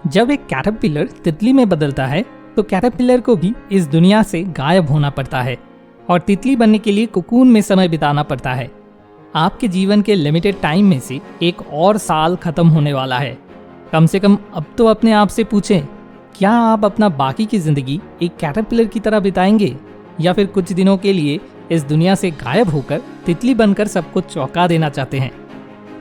जब एक कैटरपिलर तितली में बदलता है तो कैटरपिलर को भी इस दुनिया से गायब होना पड़ता है और तितली बनने के लिए कोकून में समय बिताना पड़ता है। आपके जीवन के लिमिटेड टाइम में से एक और साल खत्म होने वाला है। कम से कम अब तो अपने आप से पूछें, क्या आप अपना बाकी की जिंदगी एक कैटरपिलर की तरह बिताएंगे या फिर कुछ दिनों के लिए इस दुनिया से गायब होकर तितली बनकर सबको चौंका देना चाहते हैं?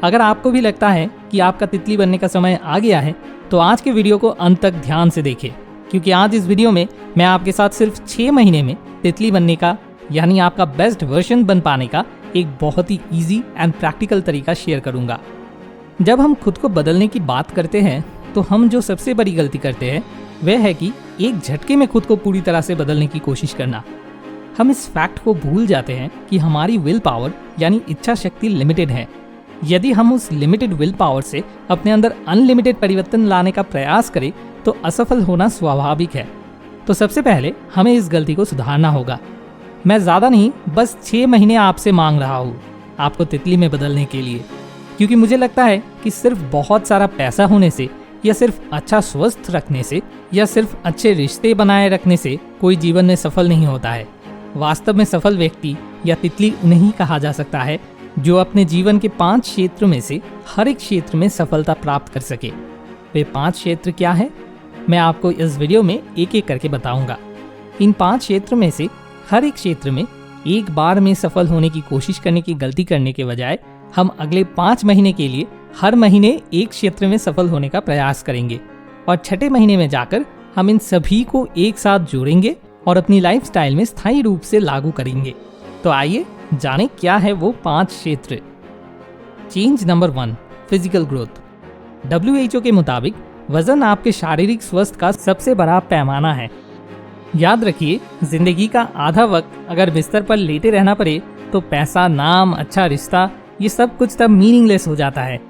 अगर आपको भी लगता है कि आपका तितली बनने का समय आ गया है तो आज के वीडियो को अंत तक ध्यान से देखें, क्योंकि आज इस वीडियो में मैं आपके साथ सिर्फ 6 महीने में तितली बनने का यानी आपका बेस्ट वर्जन बन पाने का एक बहुत ही इजी एंड प्रैक्टिकल तरीका शेयर करूंगा। जब हम खुद को बदलने की बात करते हैं तो हम जो सबसे बड़ी गलती करते हैं वह है कि एक झटके में खुद को पूरी तरह से बदलने की कोशिश करना। हम इस फैक्ट को भूल जाते हैं कि हमारी विल पावर यानी इच्छा शक्ति लिमिटेड है। यदि हम उस लिमिटेड विल पावर से अपने अंदर अनलिमिटेड परिवर्तन लाने का प्रयास करें तो असफल होना स्वाभाविक है। तो सबसे पहले हमें इस गलती को सुधारना होगा। मैं ज़्यादा नहीं, बस 6 महीने आपसे मांग रहा हूँ आपको तितली में बदलने के लिए, क्योंकि मुझे लगता है कि सिर्फ बहुत सारा पैसा होने से या सिर्फ अच्छा स्वस्थ रखने से या सिर्फ अच्छे रिश्ते बनाए रखने से कोई जीवन में सफल नहीं होता है। वास्तव में सफल व्यक्ति या तितली उन्हें कहा जा सकता है जो अपने जीवन के 5 क्षेत्र में से हर एक क्षेत्र में सफलता प्राप्त कर सके। वे 5 क्षेत्र क्या है, मैं आपको इस वीडियो में एक एक करके बताऊंगा। इन 5 क्षेत्र में से हर एक क्षेत्र में एक बार में सफल होने की कोशिश करने की गलती करने के बजाय हम अगले 5 महीने के लिए हर महीने एक क्षेत्र में सफल होने का प्रयास करेंगे और 6ठे महीने में जाकर हम इन सभी को एक साथ जोड़ेंगे और अपनी लाइफस्टाइल में स्थायी रूप से लागू करेंगे। तो आइए जानें क्या है वो 5 क्षेत्र। Change number 1, physical growth. WHO के मुताबिक वजन आपके शारीरिक स्वास्थ्य का सबसे बड़ा पैमाना है। याद रखिए, जिंदगी का आधा वक्त अगर बिस्तर पर लेटे रहना पड़े तो पैसा, नाम, अच्छा रिश्ता, ये सब कुछ तब मीनिंगलेस हो जाता है।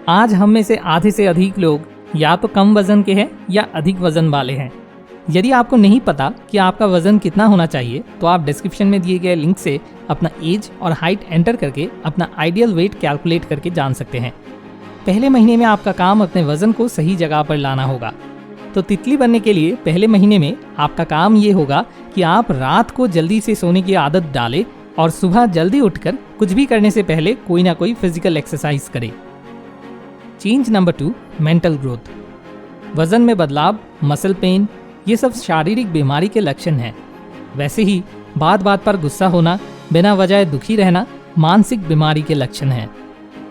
आज हम में से आधे से अधिक लोग या तो कम वजन के हैं या अधिक वजन वाले हैं। यदि आपको नहीं पता कि आपका वजन कितना होना चाहिए तो आप डिस्क्रिप्शन में दिए गए लिंक से अपना एज और हाइट एंटर करके अपना आइडियल वेट कैलकुलेट करके जान सकते हैं। पहले महीने में आपका काम अपने वजन को सही जगह पर लाना होगा। तो तितली बनने के लिए पहले महीने में आपका काम ये होगा कि आप रात को जल्दी से सोने की आदत डालें और सुबह जल्दी उठकर कुछ भी करने से पहले कोई ना कोई फिजिकल एक्सरसाइज करें। Change number 2, mental growth. वजन में बदलाव, मसल पेन, ये सब शारीरिक बीमारी के लक्षण हैं। वैसे ही बात बात पर गुस्सा होना, बिना वजह दुखी रहना मानसिक बीमारी के लक्षण हैं।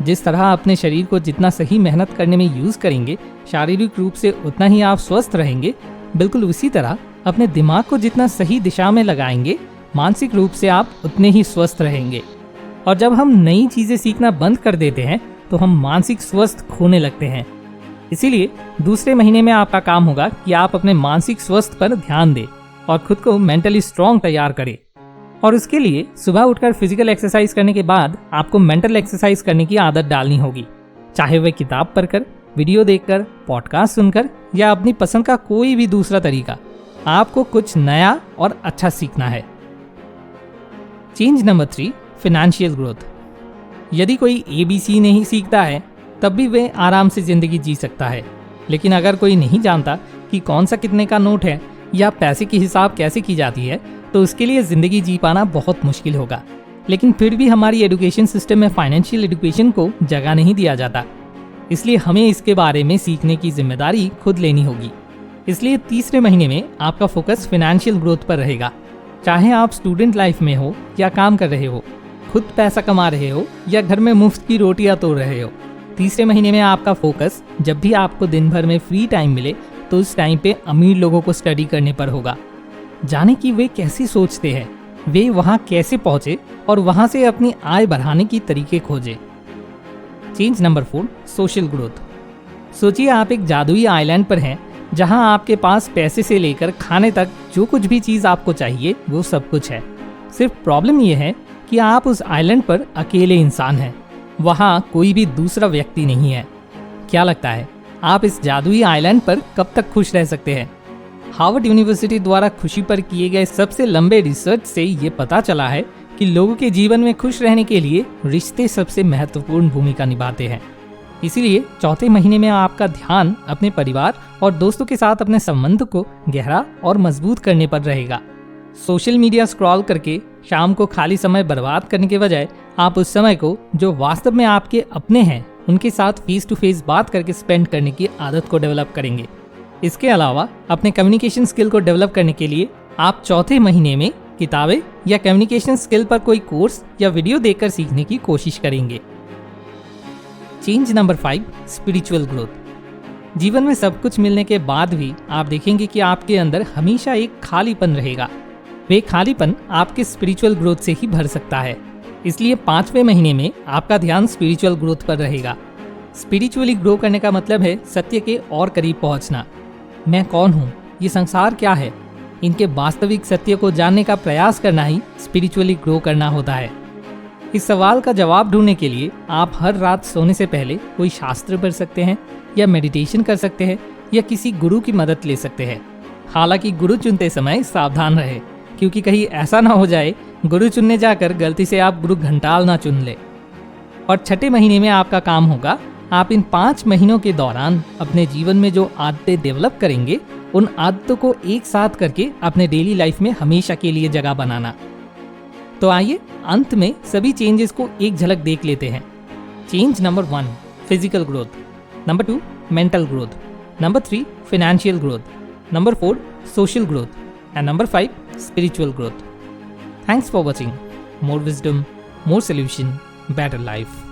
जिस तरह अपने शरीर को जितना सही मेहनत करने में यूज करेंगे, शारीरिक रूप से उतना ही आप स्वस्थ रहेंगे। बिल्कुल उसी तरह अपने दिमाग को जितना सही दिशा में लगाएंगे, मानसिक रूप से आप उतने ही स्वस्थ रहेंगे। और जब हम नई चीजें सीखना बंद कर देते हैं तो हम मानसिक स्वस्थ खोने लगते हैं। इसीलिए दूसरे महीने में आपका काम होगा कि आप अपने मानसिक स्वास्थ्य पर ध्यान दें और खुद को मेंटली स्ट्रांग तैयार करें। और उसके लिए सुबह उठकर फिजिकल एक्सरसाइज करने के बाद आपको मेंटल एक्सरसाइज करने की आदत डालनी होगी, चाहे वह किताब पढ़कर, वीडियो देखकर, पॉडकास्ट सुनकर या अपनी पसंद का कोई भी दूसरा तरीका। आपको कुछ नया और अच्छा सीखना है। Change number 3, financial growth. यदि कोई ABC नहीं सीखता है तब भी वे आराम से जिंदगी जी सकता है, लेकिन अगर कोई नहीं जानता कि कौन सा कितने का नोट है या पैसे की हिसाब कैसे की जाती है तो उसके लिए जिंदगी जी पाना बहुत मुश्किल होगा। लेकिन फिर भी हमारी एजुकेशन सिस्टम में फाइनेंशियल एजुकेशन को जगह नहीं दिया जाता, इसलिए हमें इसके बारे में सीखने की जिम्मेदारी खुद लेनी होगी। इसलिए तीसरे महीने में आपका फोकस फाइनेंशियल ग्रोथ पर रहेगा। चाहे आप स्टूडेंट लाइफ में हो या काम कर रहे हो, खुद पैसा कमा रहे हो या घर में मुफ्त की रोटियां तोड़ रहे हो, तीसरे महीने में आपका फोकस जब भी आपको दिन भर में फ्री टाइम मिले तो उस टाइम पे अमीर लोगों को स्टडी करने पर होगा। जाने कि वे कैसे सोचते हैं, वे वहाँ कैसे पहुँचे और वहाँ से अपनी आय बढ़ाने की तरीके खोजे। Change number 4, social growth. सोचिए आप एक जादुई आइलैंड पर हैं जहाँ आपके पास पैसे से लेकर खाने तक जो कुछ भी चीज़ आपको चाहिए वो सब कुछ है। सिर्फ प्रॉब्लम ये है कि आप उस आइलैंड पर अकेले इंसान हैं, वहाँ कोई भी दूसरा व्यक्ति नहीं है। क्या लगता है आप इस जादुई आइलैंड पर कब तक खुश रह सकते हैं? हार्वर्ड यूनिवर्सिटी द्वारा खुशी पर किए गए सबसे लंबे रिसर्च से ये पता चला है कि लोगों के जीवन में खुश रहने के लिए रिश्ते सबसे महत्वपूर्ण भूमिका निभाते हैं। इसीलिए चौथे महीने में आपका ध्यान अपने परिवार और दोस्तों के साथ अपने संबंध को गहरा और मजबूत करने पर रहेगा। सोशल मीडिया स्क्रॉल करके शाम को खाली समय बर्बाद करने के बजाय आप उस समय को जो वास्तव में आपके अपने हैं उनके साथ फेस टू फेस बात करके स्पेंड करने की आदत को डेवलप करेंगे। इसके अलावा अपने कम्युनिकेशन स्किल को डेवलप करने के लिए आप चौथे महीने में किताबें या कम्युनिकेशन स्किल पर कोई कोर्स या वीडियो देखकर सीखने की कोशिश करेंगे। Change number 5, spiritual growth. जीवन में सब कुछ मिलने के बाद भी आप देखेंगे कि आपके अंदर हमेशा एक खालीपन रहेगा। वे खालीपन आपके स्पिरिचुअल ग्रोथ से ही भर सकता है। इसलिए 5वें महीने में आपका ध्यान स्पिरिचुअल ग्रोथ पर रहेगा। स्पिरिचुअली ग्रो करने का मतलब है सत्य के और करीब पहुंचना। मैं कौन हूँ, ये संसार क्या है, इनके वास्तविक सत्य को जानने का प्रयास करना ही स्पिरिचुअली ग्रो करना होता है। इस सवाल का जवाब ढूंढने के लिए आप हर रात सोने से पहले कोई शास्त्र पढ़ सकते हैं या मेडिटेशन कर सकते हैं या किसी गुरु की मदद ले सकते हैं। हालांकि गुरु चुनते समय सावधान रहे, क्योंकि कहीं ऐसा ना हो जाए गुरु चुनने जाकर गलती से आप गुरु घंटाल ना चुन ले। और छठे महीने में आपका काम होगा, आप इन 5 महीनों के दौरान अपने जीवन में जो आदतें डेवलप करेंगे उन आदतों को एक साथ करके अपने डेली लाइफ में हमेशा के लिए जगह बनाना। तो आइए अंत में सभी चेंजेस को एक झलक देख लेते हैं। Change number 1, physical growth. Number 2, mental growth. Number 3, financial growth. Number 4, social growth. And number 5, spiritual growth. Thanks for watching. More wisdom, more solution, better life.